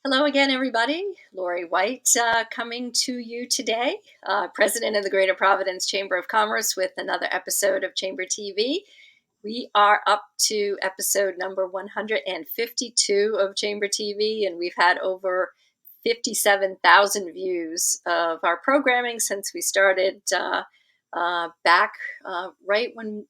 Hello again, everybody. Laurie White coming to you today, President of the Greater Providence Chamber of Commerce with another episode of Chamber TV. We are up to episode number 152 of Chamber TV, and we've had over 57,000 views of our programming since we started back right when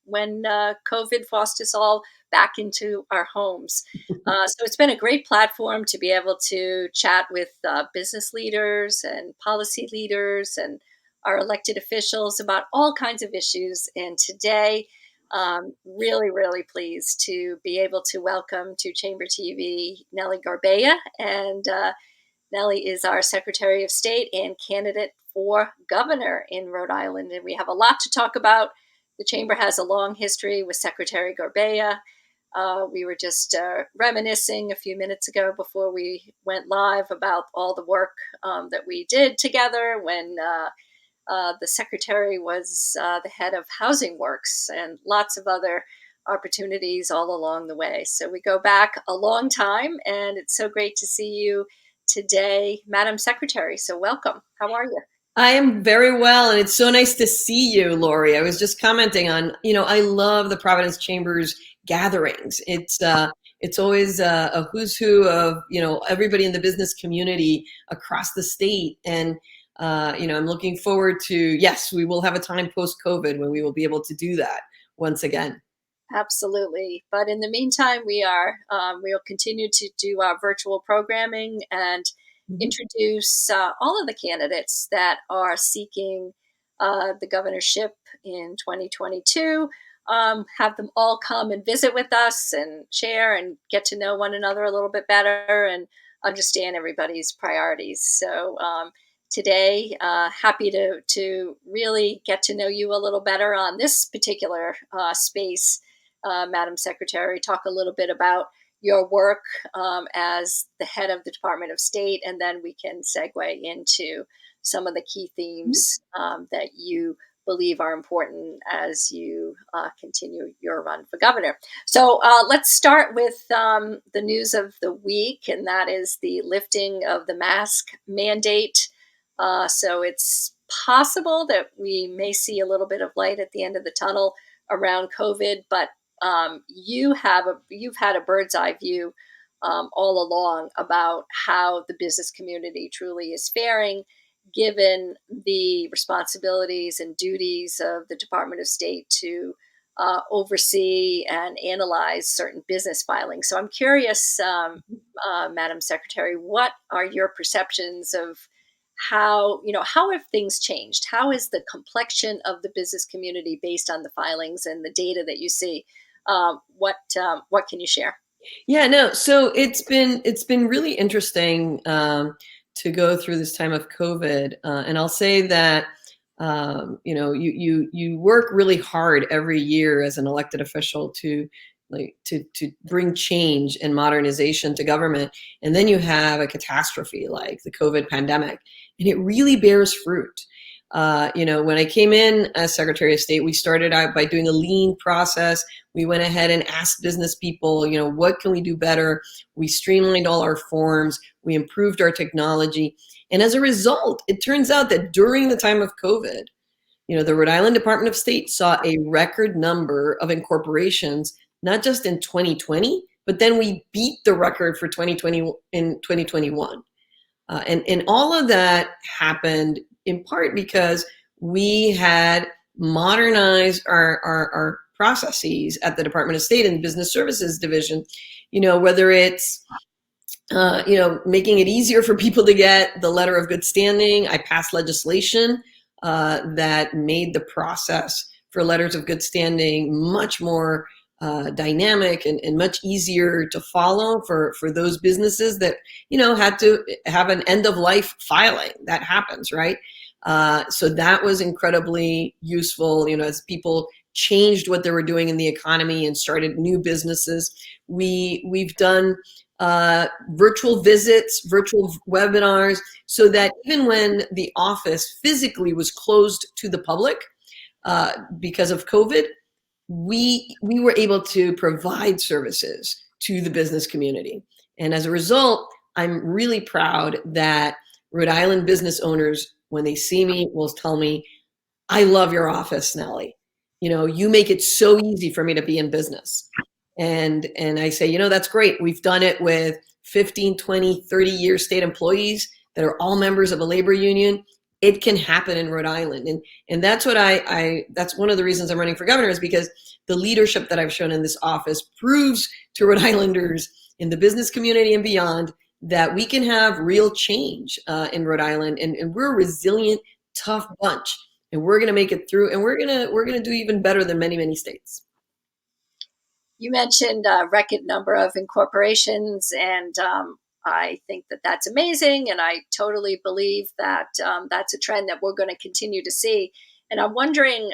COVID forced us all back into our homes. So it's been a great platform to be able to chat with business leaders and policy leaders and our elected officials about all kinds of issues. And today, really, really pleased to be able to welcome to Chamber TV Nellie Gorbea. And Nellie is our Secretary of State and candidate for governor in Rhode Island. And we have a lot to talk about. The Chamber has a long history with Secretary Gorbea. We were just reminiscing a few minutes ago before we went live about all the work that we did together when the secretary was the head of Housing Works and lots of other opportunities all along the way. So we go back a long time, and it's so great to see you today, Madam Secretary. So welcome. How are you? I am very well, and it's so nice to see you, Laurie. I was just commenting on, I love the Providence Chamber's gatherings. It's always a who's who of, everybody in the business community across the state. And, I'm looking forward to, yes, we will have a time post-COVID when we will be able to do that once again. Absolutely. But in the meantime, we'll continue to do our virtual programming and introduce all of the candidates that are seeking the governorship in 2022. Have them all come and visit with us and share and get to know one another a little bit better and understand everybody's priorities. So today, happy to really get to know you a little better on this particular space, Madam Secretary. Talk a little bit about your work as the head of the Department of State, and then we can segue into some of the key themes that you believe are important as you continue your run for governor. So let's start with the news of the week, and that is the lifting of the mask mandate. So it's possible that we may see a little bit of light at the end of the tunnel around COVID, but you've had a bird's eye view all along about how the business community truly is faring, given the responsibilities and duties of the Department of State to oversee and analyze certain business filings. So I'm curious, Madam Secretary, what are your perceptions of how have things changed? How is the complexion of the business community based on the filings and the data that you see? What can you share? Yeah, no. So it's been really interesting to go through this time of COVID, and I'll say that you work really hard every year as an elected official to bring change and modernization to government, and then you have a catastrophe like the COVID pandemic, and it really bears fruit. When I came in as Secretary of State, we started out by doing a lean process. We went ahead and asked business people, what can we do better? We streamlined all our forms. We improved our technology. And as a result, it turns out that during the time of COVID, the Rhode Island Department of State saw a record number of incorporations, not just in 2020, but then we beat the record for 2020 in 2021. And all of that happened in part because we had modernized our processes at the Department of State and the Business Services Division, whether it's, making it easier for people to get the letter of good standing. I passed legislation that made the process for letters of good standing much more dynamic and much easier to follow for those businesses that, had to have an end of life filing. That happens, right? So that was incredibly useful, as people changed what they were doing in the economy and started new businesses. We've done virtual visits, virtual webinars, so that even when the office physically was closed to the public because of COVID, we were able to provide services to the business community. And as a result, I'm really proud that Rhode Island business owners, when they see me, will tell me, I love your office, Nellie. You make it so easy for me to be in business. And I say, that's great. We've done it with 15, 20, 30-year state employees that are all members of a labor union. It can happen in Rhode Island. And that's what that's one of the reasons I'm running for governor, is because the leadership that I've shown in this office proves to Rhode Islanders in the business community and beyond that we can have real change in Rhode Island. And we're a resilient, tough bunch. And we're going to make it through, and we're going to do even better than many, many states. You mentioned a record number of incorporations, and I think that that's amazing. And I totally believe that that's a trend that we're going to continue to see. And I'm wondering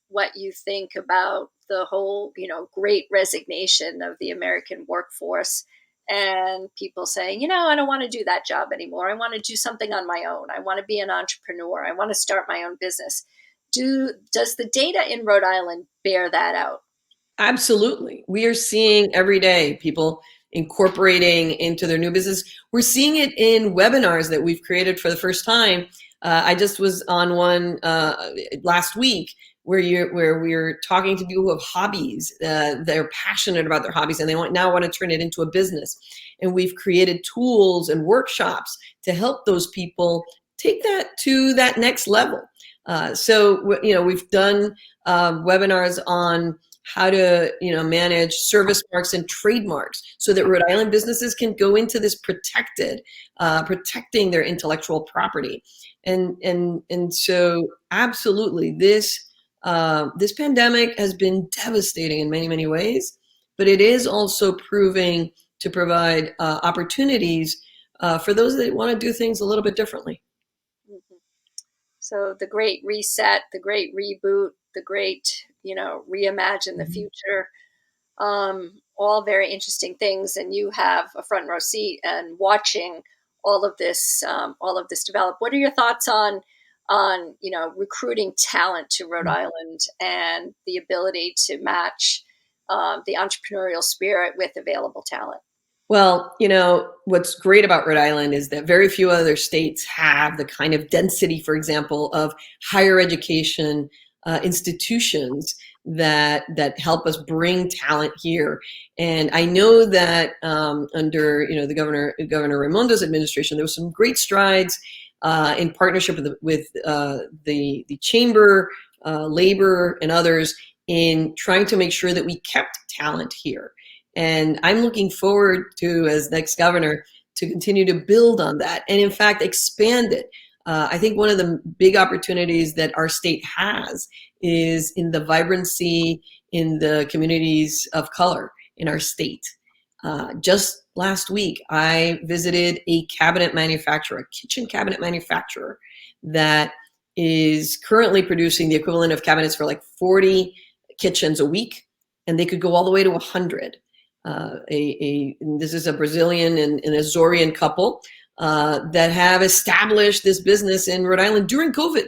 what you think about the whole, great resignation of the American workforce, and people saying, I don't want to do that job anymore. I want to do something on my own. I want to be an entrepreneur. I want to start my own business. Does the data in Rhode Island bear that out? Absolutely. We are seeing every day people incorporating into their new business. We're seeing it in webinars that we've created for the first time. I just was on one last week where we're talking to people who have hobbies. They're passionate about their hobbies and they now want to turn it into a business. And we've created tools and workshops to help those people take that to that next level. So we've done webinars on how to manage service marks and trademarks so that Rhode Island businesses can go into this protecting their intellectual property. And so absolutely this pandemic has been devastating in many, many ways, but it is also proving to provide opportunities for those that want to do things a little bit differently. Mm-hmm. So the great reset, the great reboot, the great, reimagine the future, all very interesting things. And you have a front row seat and watching all of this develop. What are your thoughts on recruiting talent to Rhode Island and the ability to match the entrepreneurial spirit with available talent? Well, what's great about Rhode Island is that very few other states have the kind of density, for example, of higher education institutions that help us bring talent here. And I know that under the Governor Raimondo's administration, there was some great strides in partnership with the chamber, labor, and others in trying to make sure that we kept talent here. And I'm looking forward to, as next governor, to continue to build on that and, in fact, expand it. I think one of the big opportunities that our state has is in the vibrancy in the communities of color in our state. Just last week, I visited a cabinet manufacturer, a kitchen cabinet manufacturer that is currently producing the equivalent of cabinets for like 40 kitchens a week, and they could go all the way to 100. This is a Brazilian and an Azorean couple that have established this business in Rhode Island during COVID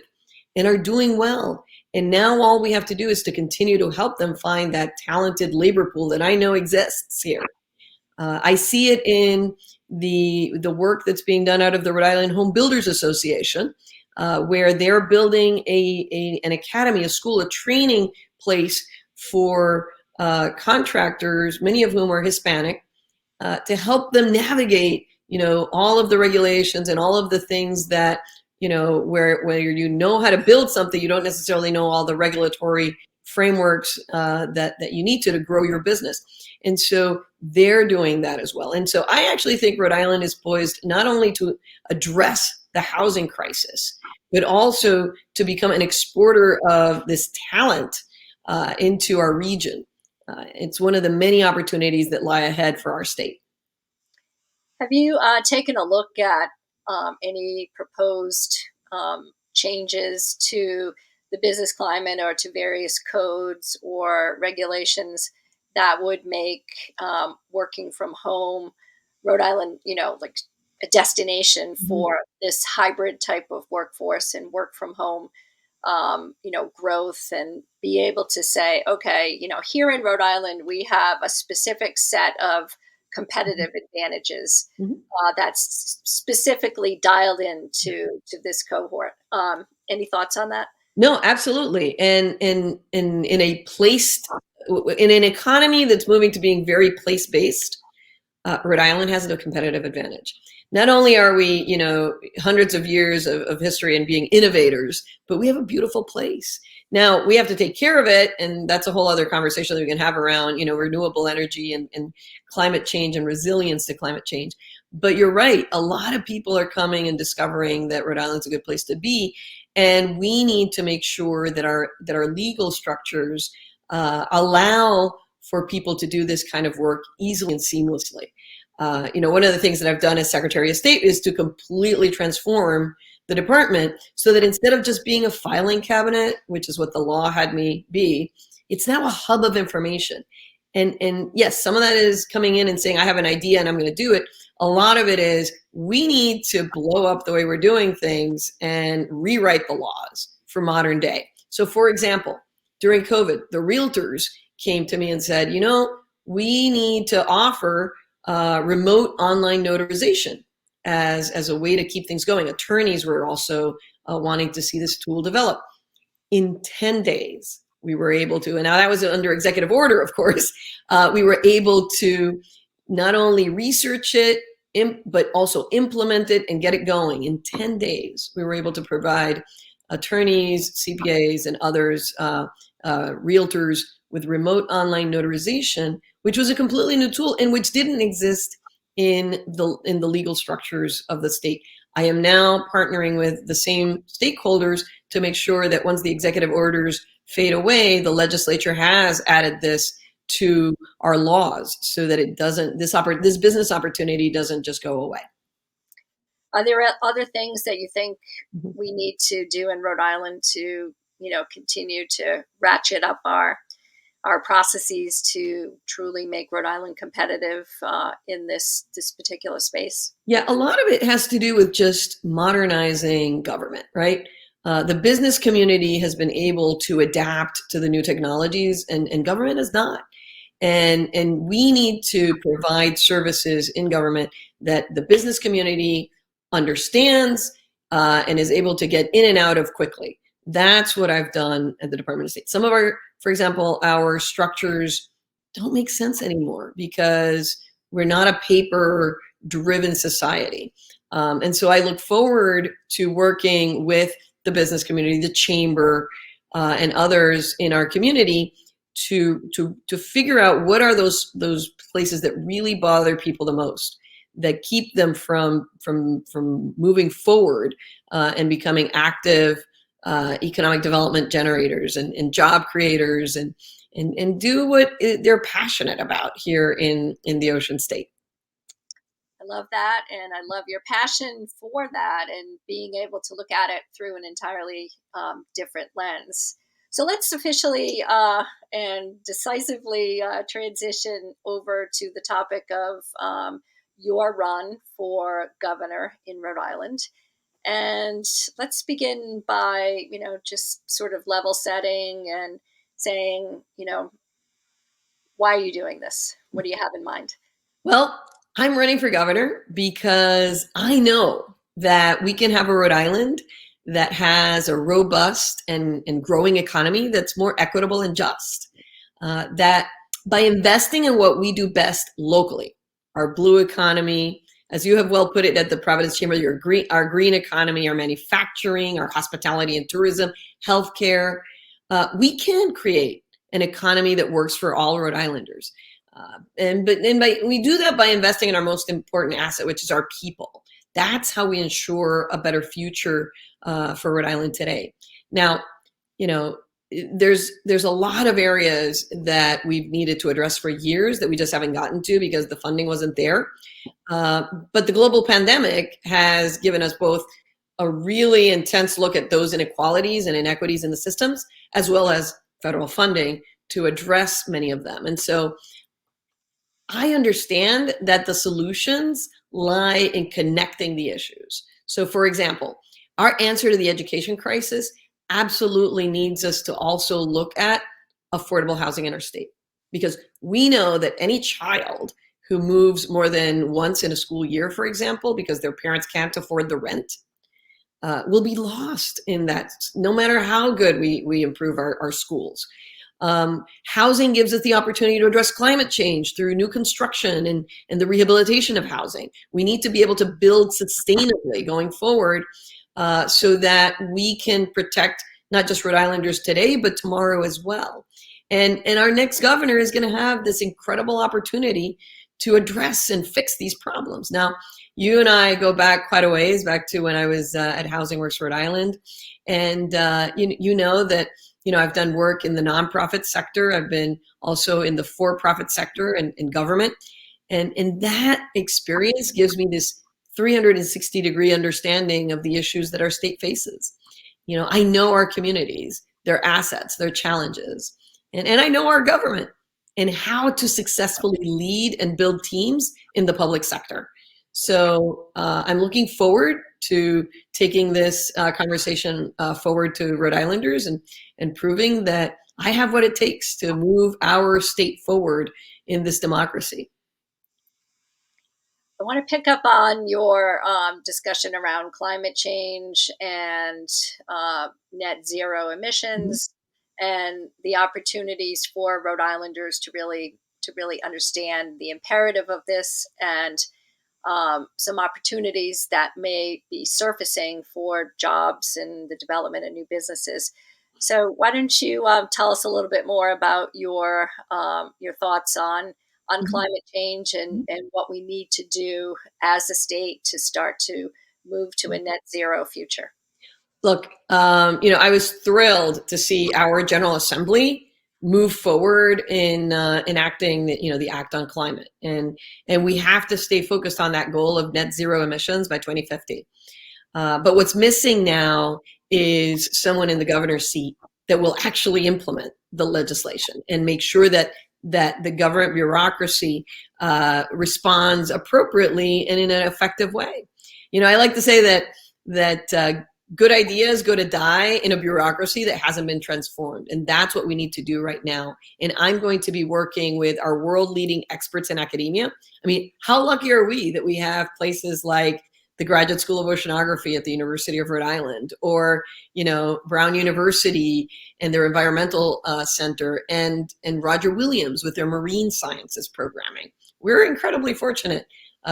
and are doing well. And now all we have to do is to continue to help them find that talented labor pool that I know exists here. I see it in the work that's being done out of the Rhode Island Home Builders Association, where they're building an academy, a school, a training place for contractors, many of whom are Hispanic, to help them navigate, all of the regulations and all of the things that, where you know how to build something, you don't necessarily know all the regulatory frameworks that you need to grow your business. And so they're doing that as well. And so I actually think Rhode Island is poised not only to address the housing crisis, but also to become an exporter of this talent into our region. It's one of the many opportunities that lie ahead for our state. Have you taken a look at any proposed changes to the business climate or to various codes or regulations that would make working from home Rhode Island, like a destination for this hybrid type of workforce and work from home, growth, and be able to say, okay, here in Rhode Island, we have a specific set of competitive advantages Mhm. that's specifically dialed into this cohort. Any thoughts on that? No, absolutely. And in a placed in an economy that's moving to being very place based, Rhode Island has a competitive advantage. Not only are we, hundreds of years of history and being innovators, but we have a beautiful place. Now we have to take care of it, and that's a whole other conversation that we can have around, renewable energy and climate change and resilience to climate change. But you're right, a lot of people are coming and discovering that Rhode Island's a good place to be, and we need to make sure that our legal structures allow for people to do this kind of work easily and seamlessly. One of the things that I've done as Secretary of State is to completely transform the department so that instead of just being a filing cabinet, which is what the law had me be, it's now a hub of information. And yes, some of that is coming in and saying, I have an idea and I'm going to do it. A lot of it is we need to blow up the way we're doing things and rewrite the laws for modern day. So for example, during COVID, the realtors came to me and said, we need to offer remote online notarization as a way to keep things going. Attorneys were also wanting to see this tool develop. In 10 days, we were able to, and now that was under executive order, of course, we were able to not only research it, but also implement it and get it going. In 10 days, we were able to provide attorneys, CPAs, and others, realtors, with remote online notarization, which was a completely new tool and which didn't exist in the legal structures of the state. I am now partnering with the same stakeholders to make sure that once the executive orders fade away, the legislature has added this to our laws so that it doesn't, this business opportunity doesn't just go away. Are there other things that you think Mhm. we need to do in Rhode Island to, continue to ratchet up our processes to truly make Rhode Island competitive in this particular space? Yeah, a lot of it has to do with just modernizing government, right? The business community has been able to adapt to the new technologies, and government has not. And we need to provide services in government that the business community understands and is able to get in and out of quickly. That's what I've done at the Department of State. Some of for example, our structures don't make sense anymore because we're not a paper driven society. And so I look forward to working with the business community, the chamber, and others in our community to figure out what are those places that really bother people the most, that keep them from moving forward and becoming active economic development generators and job creators and do what they're passionate about here in the Ocean State. I love that. And I love your passion for that and being able to look at it through an entirely different lens. So let's officially and decisively transition over to the topic of your run for governor in Rhode Island. And let's begin by, just sort of level setting and saying, why are you doing this? What do you have in mind? Well, I'm running for governor because I know that we can have a Rhode Island that has a robust and growing economy that's more equitable and just. That by investing in what we do best locally, our blue economy, as you have well put it at the Providence Chamber, our green economy, our manufacturing, our hospitality and tourism, healthcare, we can create an economy that works for all Rhode Islanders. We do that by investing in our most important asset, which is our people. That's how we ensure a better future for Rhode Island today. Now, there's a lot of areas that we've needed to address for years that we just haven't gotten to because the funding wasn't there. But the global pandemic has given us both a really intense look at those inequalities and inequities in the systems, as well as federal funding to address many of them. And so I understand that the solutions lie in connecting the issues. So for example, our answer to the education crisis absolutely needs us to also look at affordable housing in our state, because we know that any child who moves more than once in a school year, for example, because their parents can't afford the rent, will be lost in that, no matter how good we improve our schools. Housing gives us the opportunity to address climate change through new construction and the rehabilitation of housing. We need to be able to build sustainably going forward, so that we can protect not just Rhode Islanders today, but tomorrow as well. And our next governor is going to have this incredible opportunity to address and fix these problems. Now, you and I go back quite a ways, back to when I was at Housing Works Rhode Island. And you know that, I've done work in the nonprofit sector. I've been also in the for-profit sector and in government. And that experience gives me this 360-degree understanding of the issues that our state faces. I know our communities, their assets, their challenges, and I know our government and how to successfully lead and build teams in the public sector. So I'm looking forward to taking this conversation forward to Rhode Islanders and proving that I have what it takes to move our state forward in this democracy. I want to pick up on your discussion around climate change and net zero Mhm. emissions, and the opportunities for Rhode Islanders to really understand the imperative of this, and some opportunities that may be surfacing for jobs and the development of new businesses. So, why don't you tell us a little bit more about your thoughts on Mhm. climate change, and what we need to do as a state to start to move to a net zero future? Look, I was thrilled to see our General Assembly move forward in enacting the Act on Climate, and we have to stay focused on that goal of net zero emissions by 2050. But what's missing now is someone in the governor's seat that will actually implement the legislation and make sure that the government bureaucracy responds appropriately and in an effective way. I like to say that good ideas go to die in a bureaucracy that hasn't been transformed, and that's what we need to do right now. And I'm going to be working with our world-leading experts in academia. I mean, how lucky are we that we have places like the Graduate School of Oceanography at the University of Rhode Island, or Brown University and their environmental center, and Roger Williams with their marine sciences programming. We're incredibly fortunate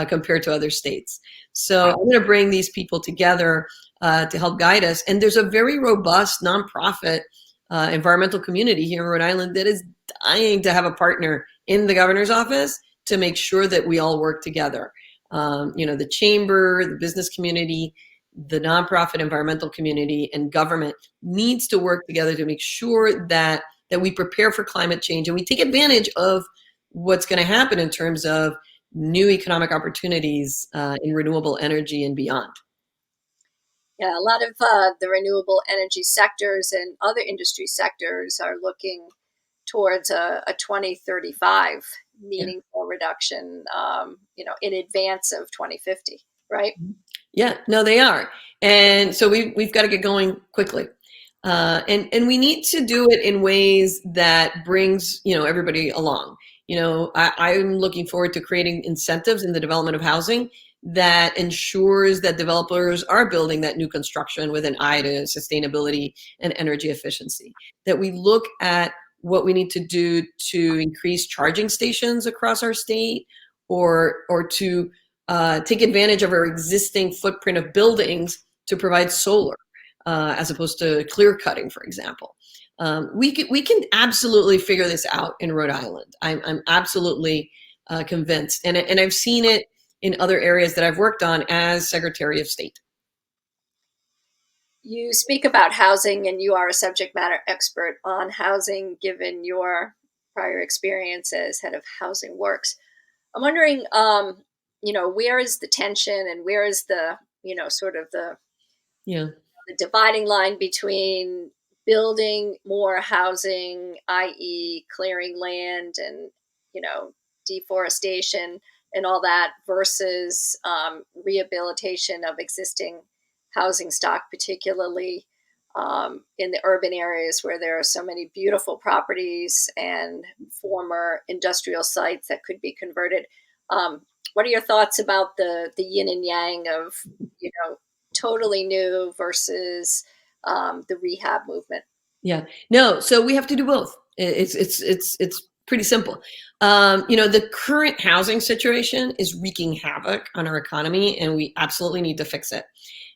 compared to other states. So I'm going to bring these people together to help guide us. And there's a very robust nonprofit environmental community here in Rhode Island that is dying to have a partner in the governor's office to make sure that we all work together. The chamber, the business community, the nonprofit environmental community, and government needs to work together to make sure that we prepare for climate change and we take advantage of what's going to happen in terms of new economic opportunities in renewable energy and beyond. Yeah, a lot of the renewable energy sectors and other industry sectors are looking towards a 2035 Yeah. meaningful reduction, in advance of 2050, right? Yeah, no, they are. And so we've got to get going quickly. And we need to do it in ways that brings, everybody along. I'm looking forward to creating incentives in the development of housing that ensures that developers are building that new construction with an eye to sustainability and energy efficiency. That we look at what we need to do to increase charging stations across our state, or to take advantage of our existing footprint of buildings to provide solar, as opposed to clear cutting, for example. We can absolutely figure this out in Rhode Island. I'm absolutely convinced, and I've seen it in other areas that I've worked on as Secretary of State. You speak about housing, and you are a subject matter expert on housing, given your prior experience as head of Housing Works. I'm wondering, where is the tension, and where is the, sort of Yeah. the dividing line between building more housing, i.e., clearing land and, deforestation and all that, versus rehabilitation of existing housing stock, particularly in the urban areas where there are so many beautiful properties and former industrial sites that could be converted. What are your thoughts about the yin and yang of, you know, totally new versus the rehab movement? Yeah. No, so we have to do both. It's pretty simple. The current housing situation is wreaking havoc on our economy, and we absolutely need to fix it.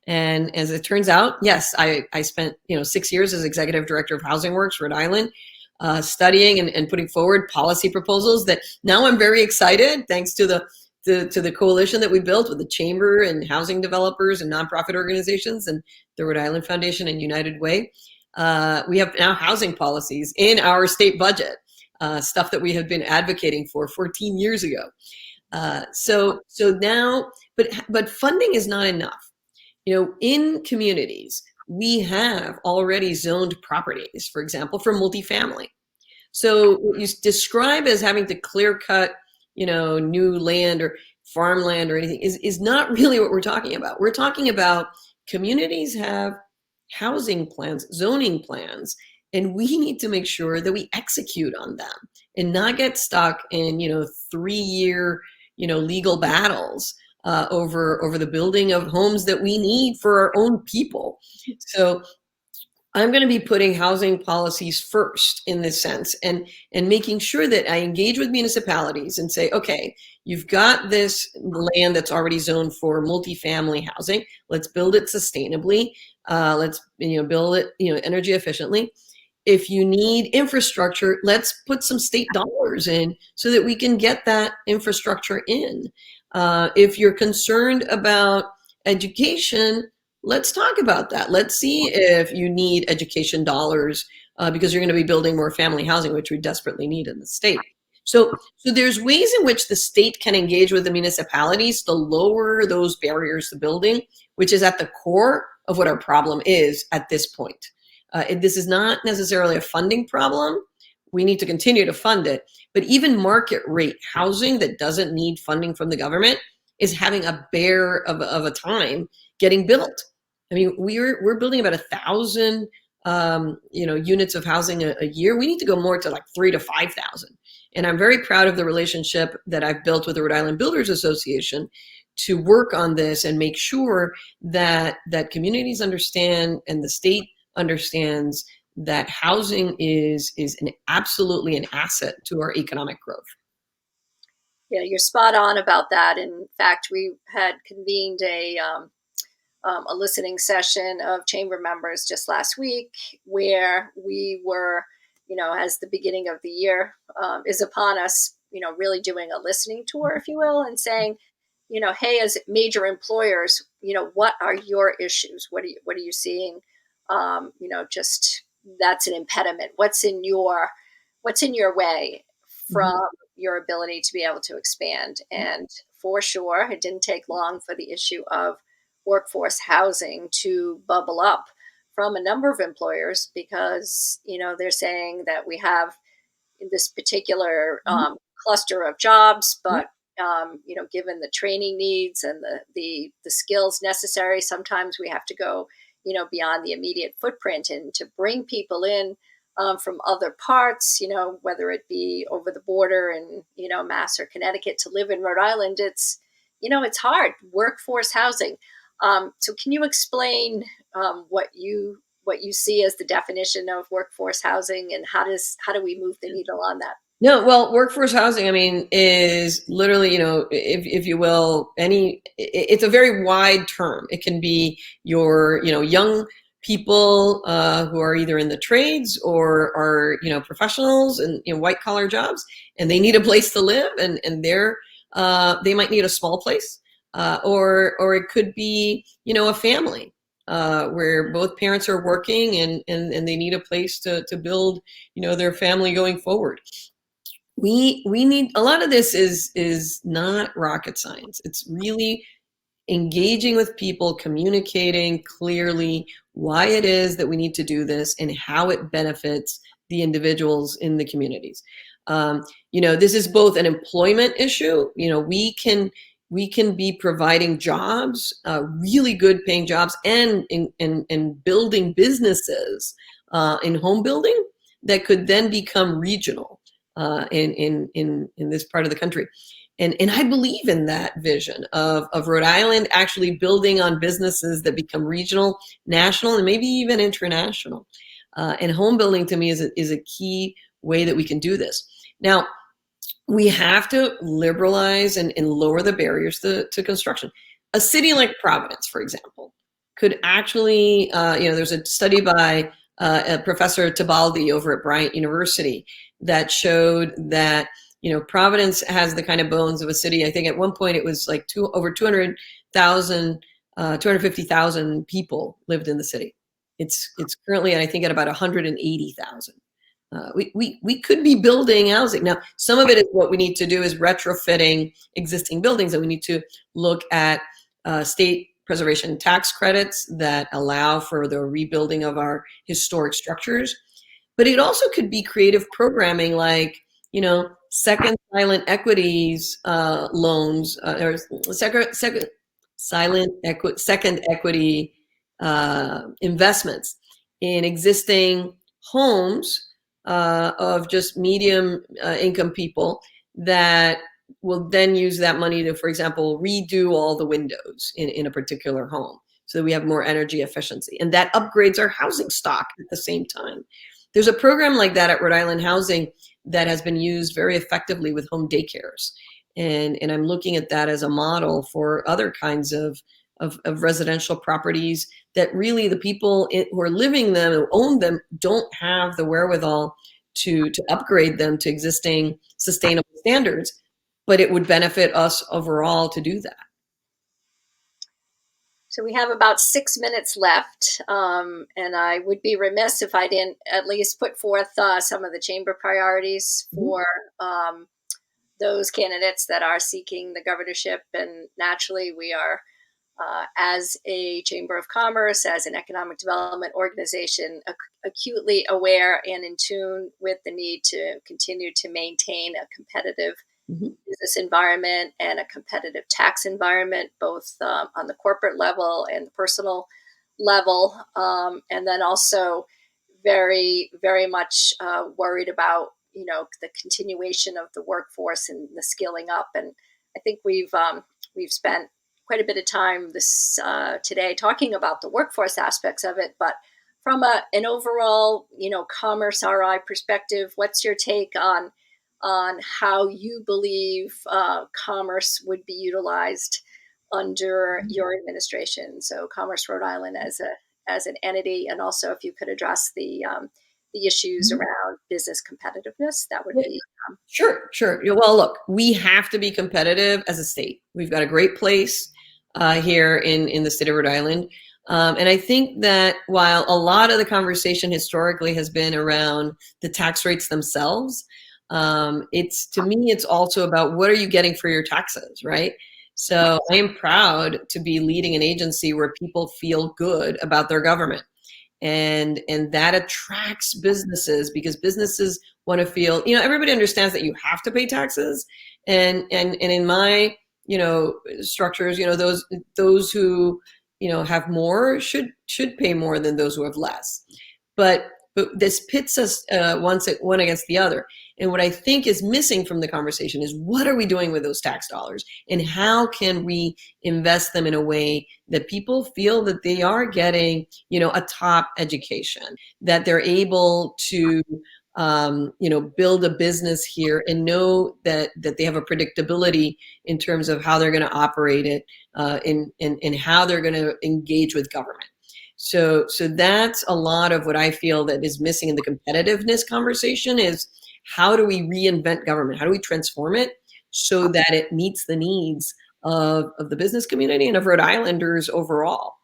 And as it turns out, yes, I spent 6 years as executive director of Housing Works, Rhode Island, studying and putting forward policy proposals that now I'm very excited, thanks to the coalition that we built with the chamber and housing developers and nonprofit organizations and the Rhode Island Foundation and United Way. We have now housing policies in our state budget, stuff that we have been advocating for 14 years ago. So now, but funding is not enough. In communities, we have already zoned properties, for example, for multifamily. So what you describe as having to clear cut, new land or farmland or anything is not really what we're talking about. We're talking about communities have housing plans, zoning plans, and we need to make sure that we execute on them and not get stuck in, 3-year, legal battles over the building of homes that we need for our own people. So I'm going to be putting housing policies first in this sense, and making sure that I engage with municipalities and say, okay, you've got this land that's already zoned for multifamily housing. Let's build it sustainably. Let's build it energy efficiently. If you need infrastructure, let's put some state dollars in so that we can get that infrastructure in. If you're concerned about education, let's talk about that. Let's see if you need education dollars because you're going to be building more family housing, which we desperately need in the state. So there's ways in which the state can engage with the municipalities to lower those barriers to building, which is at the core of what our problem is at this point. This is not necessarily a funding problem. We need to continue to fund it. But even market rate housing that doesn't need funding from the government is having a bear of a time getting built. I mean, we're building about 1,000 units of housing a year. We need to go more to like 3,000 to 5,000. And I'm very proud of the relationship that I've built with the Rhode Island Builders Association to work on this and make sure that communities understand and the state understands that housing is absolutely an asset to our economic growth. Yeah, you're spot on about that. In fact, we had convened a listening session of chamber members just last week, where we were, as the beginning of the year is upon us, really doing a listening tour, if you will, and saying, hey, as major employers, what are your issues? What are you seeing? Just that's an impediment. What's in your way from your ability to be able to expand? And for sure, it didn't take long for the issue of workforce housing to bubble up from a number of employers, because they're saying that we have this particular cluster of jobs, but given the training needs and the skills necessary, sometimes we have to go beyond the immediate footprint, and to bring people in from other parts, whether it be over the border in Mass or Connecticut, to live in Rhode Island. It's hard. Workforce housing. So can you explain what you see as the definition of workforce housing, and how do we move the needle on that? No, well, workforce housing, I mean, is literally, if you will, it's a very wide term. It can be your, young people who are either in the trades or are, professionals and white collar jobs, and they need a place to live, and they might need a small place, or it could be, a family where both parents are working and they need a place to build, their family going forward. We need, a lot of this is not rocket science. It's really engaging with people, communicating clearly why it is that we need to do this and how it benefits the individuals in the communities. This is both an employment issue. We can be providing jobs, really good paying jobs, and building businesses in home building that could then become regional. in this part of the country. And I believe in that vision of Rhode Island actually building on businesses that become regional, national, and maybe even international. And home building to me is a key way that we can do this. Now, we have to liberalize and lower the barriers to construction. A city like Providence, for example, could actually, there's a study by Professor Tibaldi over at Bryant University that showed that, Providence has the kind of bones of a city. I think at one point it was like over 250,000 people lived in the city. It's currently, I think, at about 180,000. We could be building housing. Now, some of it is what we need to do is retrofitting existing buildings, and we need to look at state preservation tax credits that allow for the rebuilding of our historic structures. But it also could be creative programming like, second silent equities loans, or second equity investments in existing homes of just medium income people that will then use that money to, for example, redo all the windows in a particular home so that we have more energy efficiency. And that upgrades our housing stock at the same time. There's a program like that at Rhode Island Housing that has been used very effectively with home daycares. And I'm looking at that as a model for other kinds of residential properties that really the people who are living them, who own them, don't have the wherewithal to upgrade them to existing sustainable standards, but it would benefit us overall to do that. So we have about 6 minutes left, and I would be remiss if I didn't at least put forth some of the chamber priorities for those candidates that are seeking the governorship. And naturally, we are, as a chamber of commerce, as an economic development organization, acutely aware and in tune with the need to continue to maintain a competitive business environment and a competitive tax environment, both on the corporate level and the personal level. And then also very, very much worried about, the continuation of the workforce and the skilling up. And I think we've spent quite a bit of time today talking about the workforce aspects of it, but from an overall, commerce RI perspective, what's your take on how you believe commerce would be utilized under your administration? So, Commerce Rhode Island as an entity, and also if you could address the issues around business competitiveness, that would be Sure. Well, look, we have to be competitive as a state. We've got a great place here in the state of Rhode Island. And I think that while a lot of the conversation historically has been around the tax rates themselves, to me, it's also about what are you getting for your taxes, right? So I am proud to be leading an agency where people feel good about their government. And that attracts businesses because businesses want to feel, everybody understands that you have to pay taxes. And in my, structures, those who, have more should pay more than those who have less. But this pits us one against the other. And what I think is missing from the conversation is what are we doing with those tax dollars, and how can we invest them in a way that people feel that they are getting, a top education, that they're able to, build a business here and know that they have a predictability in terms of how they're going to operate it, and how they're going to engage with government. So that's a lot of what I feel that is missing in the competitiveness conversation is how do we reinvent government? How do we transform it so that it meets the needs of the business community and of Rhode Islanders overall?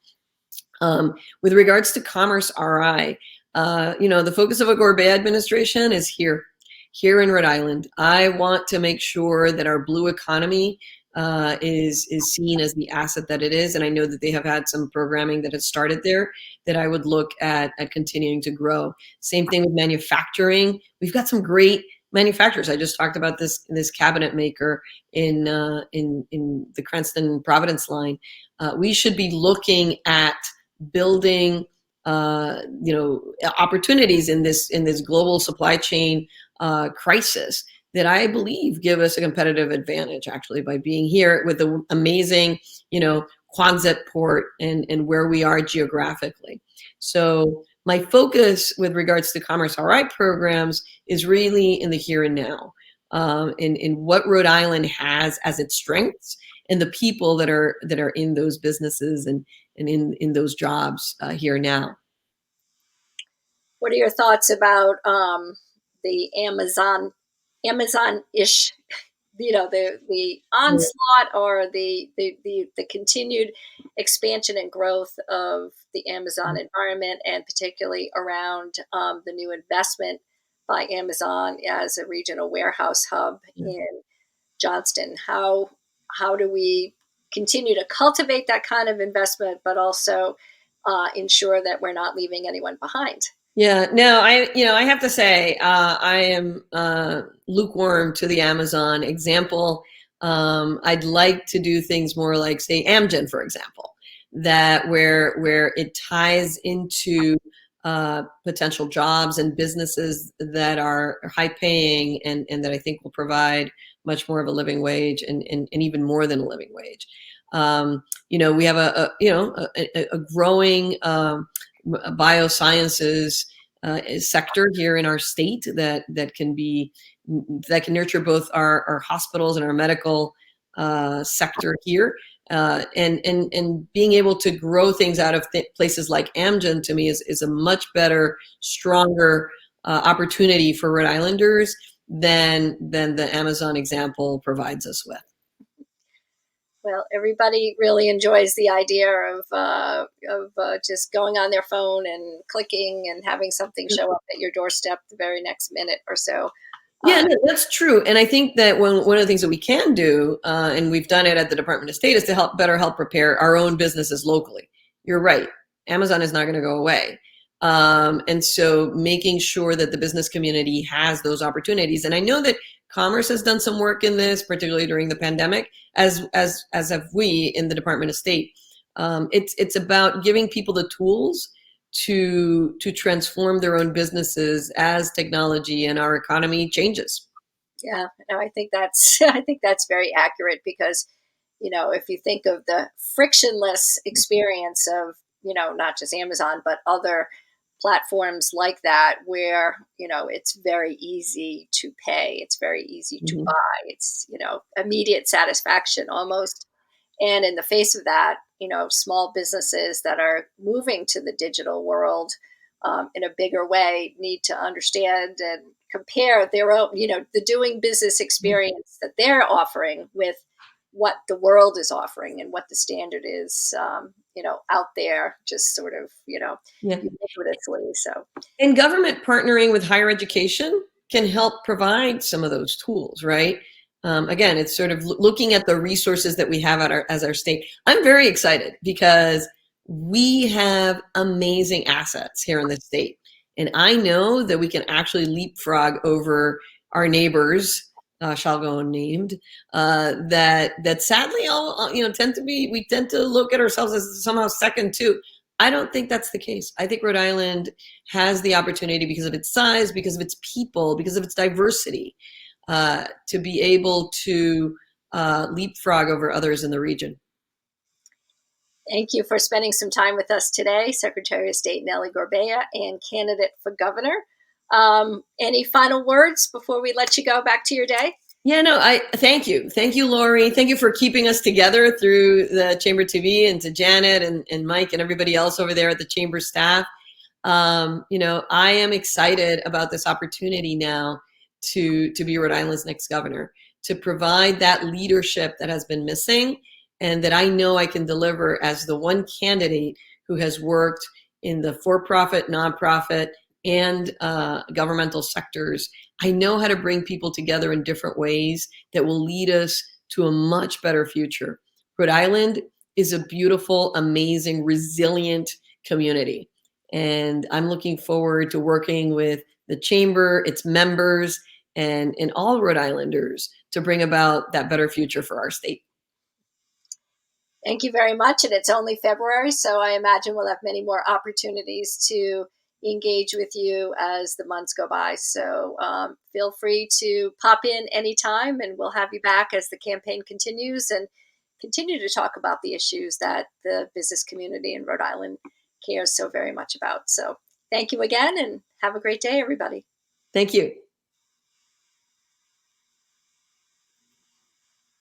With regards to Commerce RI, the focus of a Gorbea administration is here in Rhode Island. I want to make sure that our blue economy is seen as the asset that it is. And I know that they have had some programming that has started there that I wowould look at continuing to grow. Same thing with manufacturing. We've got some great manufacturers. I just talked about this cabinet maker in the Cranston Providence line. We should be looking at building opportunities in this global supply chain crisis that I believe give us a competitive advantage actually by being here with the amazing, Quonset port and where we are geographically. So my focus with regards to Commerce RI programs is really in the here and now, in what Rhode Island has as its strengths and the people that are in those businesses and in those jobs here now. What are your thoughts about the Amazon-ish, the onslaught or the continued expansion and growth of the Amazon environment, and particularly around the new investment by Amazon as a regional warehouse hub in Johnston? How do we continue to cultivate that kind of investment, but also ensure that we're not leaving anyone behind? Yeah, no, I have to say, I am lukewarm to the Amazon example. I'd like to do things more like, say, Amgen, for example, that where it ties into potential jobs and businesses that are high paying and that I think will provide much more of a living wage and even more than a living wage. We have a growing biosciences sector here in our state that can nurture both our hospitals and our medical sector here, and being able to grow things out of places like Amgen to me is a much better, stronger opportunity for Rhode Islanders than the Amazon example provides us with. Well, everybody really enjoys the idea of just going on their phone and clicking and having something show up at your doorstep the very next minute or so. Yeah, no, that's true. And I think that one of the things that we can do, and we've done it at the Department of State, is to help prepare our own businesses locally. You're right. Amazon is not going to go away. And so making sure that the business community has those opportunities. And I know that Commerce has done some work in this, particularly during the pandemic, as have we in the Department of State. It's about giving people the tools to transform their own businesses as technology and our economy changes. Yeah, no, I think that's I think that's very accurate because, if you think of the frictionless experience of, not just Amazon, but other platforms like that where, it's very easy to pay, it's very easy to Mhm. buy, it's, immediate satisfaction almost. And in the face of that, small businesses that are moving to the digital world in a bigger way need to understand and compare their own, the doing business experience that they're offering with what the world is offering and what the standard is, out there, just sort of, Yeah. ubiquitously. So, And government partnering with higher education can help provide some of those tools, right? Again, it's sort of looking at the resources that we have as our state. I'm very excited because we have amazing assets here in the state. And I know that we can actually leapfrog over our neighbors, shall go unnamed, that sadly all we tend to look at ourselves as somehow second too. I don't think that's the case. I think Rhode Island has the opportunity, because of its size, because of its people, because of its diversity, to be able to leapfrog over others in the region. thank you for spending some time with us today, Secretary of State Nellie Gorbea and candidate for governor. Any final words before we let you go back to your day? Yeah, no, I thank you. Thank you, Laurie. Thank you for keeping us together through the Chamber TV, and to Janet and Mike and everybody else over there at the Chamber staff. I am excited about this opportunity now to be Rhode Island's next governor, to provide that leadership that has been missing and that I know I can deliver as the one candidate who has worked in the for-profit, nonprofit, and governmental sectors. I know how to bring people together in different ways that will lead us to a much better future. Rhode Island is a beautiful, amazing, resilient community. And I'm looking forward to working with the Chamber, its members, and all Rhode Islanders to bring about that better future for our state. Thank you very much. And it's only February, so I imagine we'll have many more opportunities to engage with you as the months go by. So feel free to pop in anytime, and we'll have you back as the campaign continues and continue to talk about the issues that the business community in Rhode Island cares so very much about. So thank you again, and have a great day, everybody. Thank you.